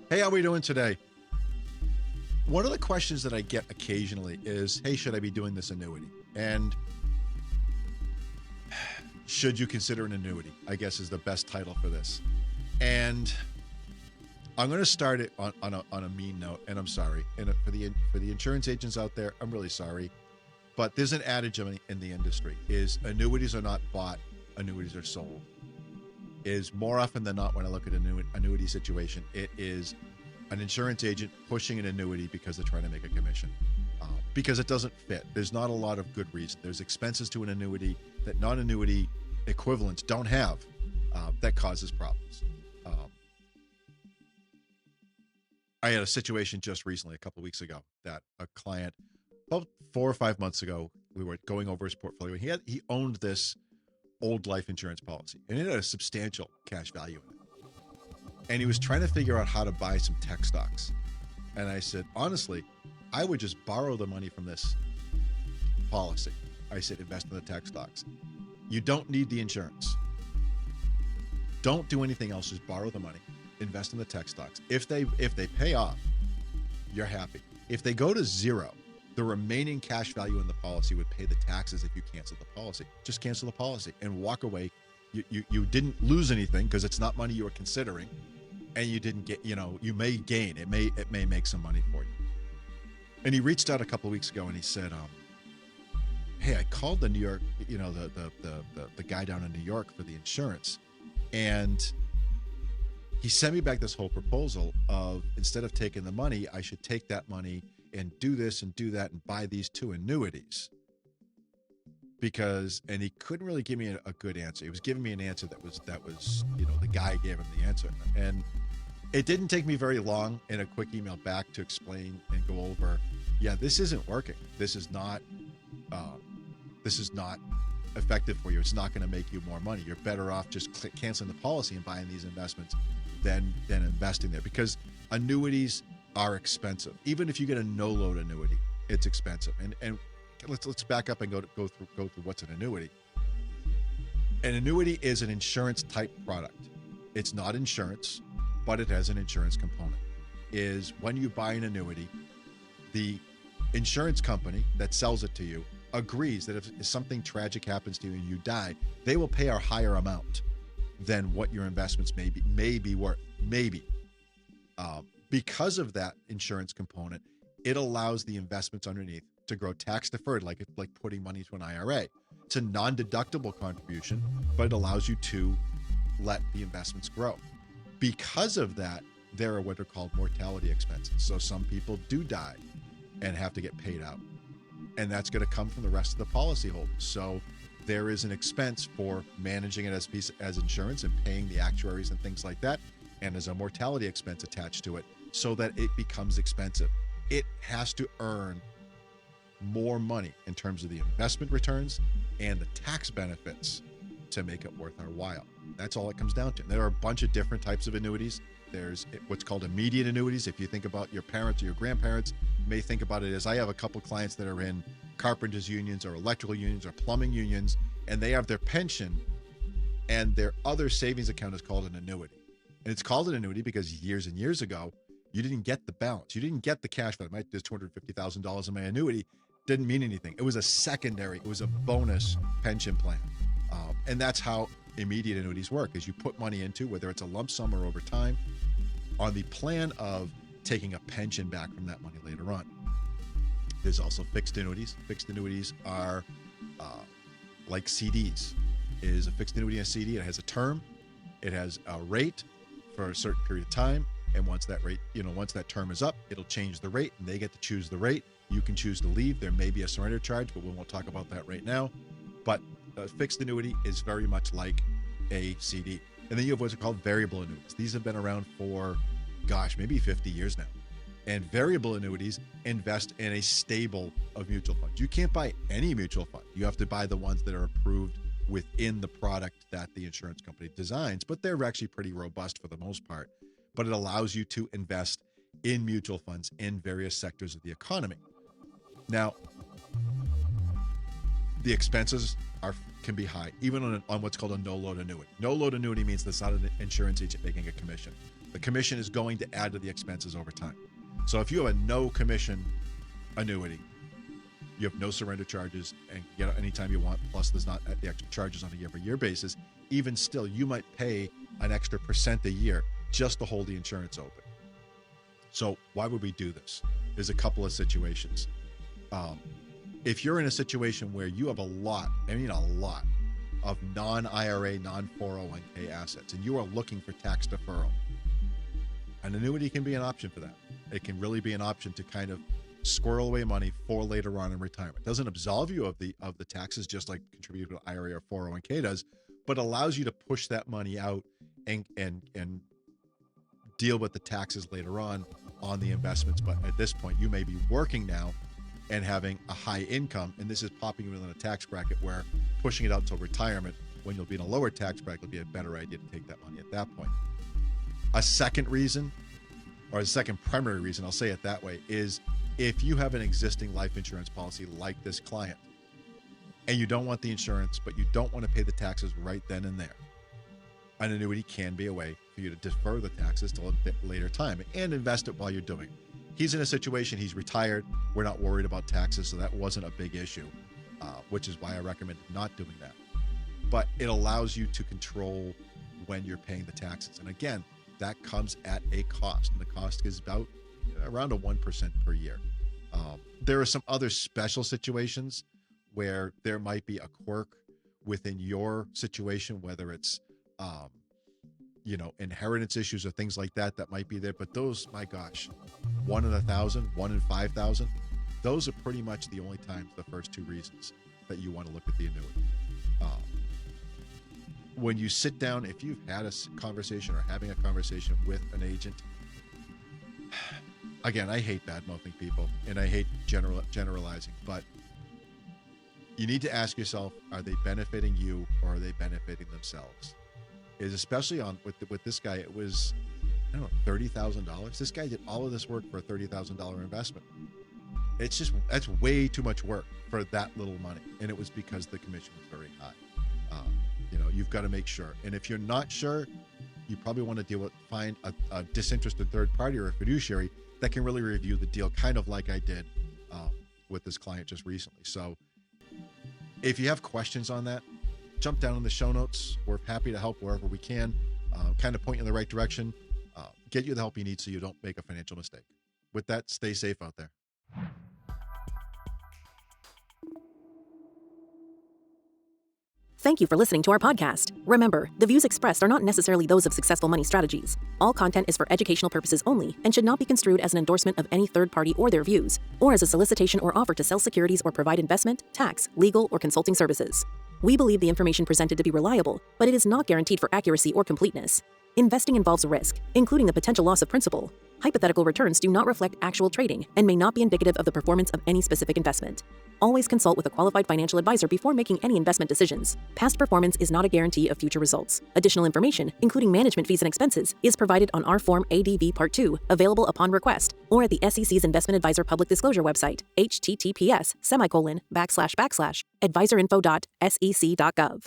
Hey, how are we doing today? One of the questions that I get occasionally is, hey, should I be doing this annuity? And should you consider an annuity, I guess is the best title for this. And I'm going to start it on a mean note, and I'm sorry. And for the insurance agents out there, I'm really sorry. But there's an adage in the industry is annuities are not bought, annuities are sold. Is more often than not when I look at an annuity situation, it is an insurance agent pushing an annuity because they're trying to make a commission, because it doesn't fit. There's not a lot of good reason. There's expenses to an annuity that non-annuity equivalents don't have, that causes problems. I had a situation just recently, a couple of weeks ago, that a client, about 4 or 5 months ago, we were going over his portfolio. He owned this old life insurance policy, and it had a substantial cash value in it. And he was trying to figure out how to buy some tech stocks. And I said, honestly, I would just borrow the money from this policy. I said, invest in the tech stocks. You don't need the insurance. Don't do anything else. Just borrow the money, invest in the tech stocks. If they pay off, you're happy. If they go to zero, the remaining cash value in the policy would pay the taxes if you cancel the policy. Just cancel the policy and walk away. You didn't lose anything because it's not money you were considering. And you didn't get, you may gain. It may make some money for you. And he reached out a couple of weeks ago and he said, hey, I called the New York, the guy down in New York for the insurance. And he sent me back this whole proposal of, instead of taking the money, I should take that money and do this and do that and buy these 2 annuities. And he couldn't really give me a good answer. He was giving me an answer that was, the guy gave him the answer. And it didn't take me very long in a quick email back to explain and go over, yeah, this isn't working. This is not effective for you. It's not going to make you more money. You're better off just canceling the policy and buying these investments than investing there, because annuities are expensive. Even if you get a no-load annuity, it's expensive. And let's back up and go through what's an annuity. An annuity is an insurance type product. It's not insurance, but it has an insurance component. Is when you buy an annuity, the insurance company that sells it to you agrees that if something tragic happens to you and you die, they will pay a higher amount than what your investments may be worth. Maybe. Because of that insurance component, it allows the investments underneath to grow tax deferred, like putting money into an IRA. It's a non-deductible contribution, but it allows you to let the investments grow. Because of that, there are what are called mortality expenses. So some people do die and have to get paid out. And that's going to come from the rest of the policyholders. So there is an expense for managing it as insurance and paying the actuaries and things like that. And there's a mortality expense attached to it so that it becomes expensive. It has to earn more money in terms of the investment returns and the tax benefits to make it worth our while. That's all it comes down to. There are a bunch of different types of annuities. There's what's called immediate annuities. If you think about your parents or your grandparents, may think about it as, I have a couple clients that are in carpenters unions or electrical unions or plumbing unions, and they have their pension and their other savings account is called an annuity. And it's called an annuity because years and years ago, you didn't get the balance. You didn't get the cash flow. There's $250,000 in my annuity. Didn't mean anything. It was a secondary, it was a bonus pension plan. And that's how immediate annuities work, is you put money into, whether it's a lump sum or over time, on the plan of taking a pension back from that money later on. There's also fixed annuities. Fixed annuities are like CDs. It is a fixed annuity and a CD. It has a term. It has a rate for a certain period of time. And once that rate, once that term is up, it'll change the rate and they get to choose the rate. You can choose to leave. There may be a surrender charge, but we won't talk about that right now. But a fixed annuity is very much like a CD. And then you have what's called variable annuities. These have been around for, maybe 50 years now. And variable annuities invest in a stable of mutual funds. You can't buy any mutual fund. You have to buy the ones that are approved within the product that the insurance company designs, but they're actually pretty robust for the most part. But it allows you to invest in mutual funds in various sectors of the economy. Now, the expenses can be high, even on what's called a no-load annuity. No-load annuity means there's not an insurance agent making a commission. The commission is going to add to the expenses over time. So if you have a no commission annuity, you have no surrender charges and get it anytime you want, plus there's not the extra charges on a year-over-year basis, even still, you might pay an extra % a year just to hold the insurance open. So why would we do this? There's a couple of situations. If you're in a situation where you have a lot of non-IRA, non-401k assets, and you are looking for tax deferral, an annuity can be an option for that. It can really be an option to kind of squirrel away money for later on in retirement. It doesn't absolve you of the taxes, just like contributing to IRA or 401k does, but allows you to push that money out and deal with the taxes later on the investments. But at this point, you may be working now and having a high income, and this is popping you in a tax bracket where pushing it out till retirement, when you'll be in a lower tax bracket, will be a better idea to take that money at that point. A second reason, or a second primary reason, I'll say it that way, is if you have an existing life insurance policy like this client, and you don't want the insurance, but you don't want to pay the taxes right then and there, an annuity can be a way for you to defer the taxes till a bit later time and invest it while you're doing it. He's in a situation, he's retired, we're not worried about taxes, so that wasn't a big issue, which is why I recommended not doing that. But it allows you to control when you're paying the taxes. And again, that comes at a cost, and the cost is about around a 1% per year. There are some other special situations where there might be a quirk within your situation, whether it's inheritance issues or things like that might be there. But those, my gosh, 1 in 1,000, 1 in 5,000, those are pretty much the only times, the first two reasons that you want to look at the annuity. When you sit down, if you've had a conversation or having a conversation with an agent, again, I hate bad-mouthing people and I hate generalizing, but you need to ask yourself, are they benefiting you or are they benefiting themselves? Is especially with this guy, it was, $30,000. This guy did all of this work for a $30,000 investment. That's way too much work for that little money. And it was because the commission was very high. You've got to make sure. And if you're not sure, you probably want to find a disinterested third party or a fiduciary that can really review the deal, kind of like I did with this client just recently. So if you have questions on that, jump down in the show notes. We're happy to help wherever we can, kind of point you in the right direction, get you the help you need so you don't make a financial mistake. With that, stay safe out there. Thank you for listening to our podcast. Remember, the views expressed are not necessarily those of Successful Money Strategies. All content is for educational purposes only and should not be construed as an endorsement of any third party or their views, or as a solicitation or offer to sell securities or provide investment, tax, legal, or consulting services. We believe the information presented to be reliable, but it is not guaranteed for accuracy or completeness. Investing involves risk, including the potential loss of principal. Hypothetical returns do not reflect actual trading and may not be indicative of the performance of any specific investment. Always consult with a qualified financial advisor before making any investment decisions. Past performance is not a guarantee of future results. Additional information, including management fees and expenses, is provided on our Form ADV Part 2, available upon request, or at the SEC's Investment Advisor Public Disclosure website, https://advisorinfo.sec.gov.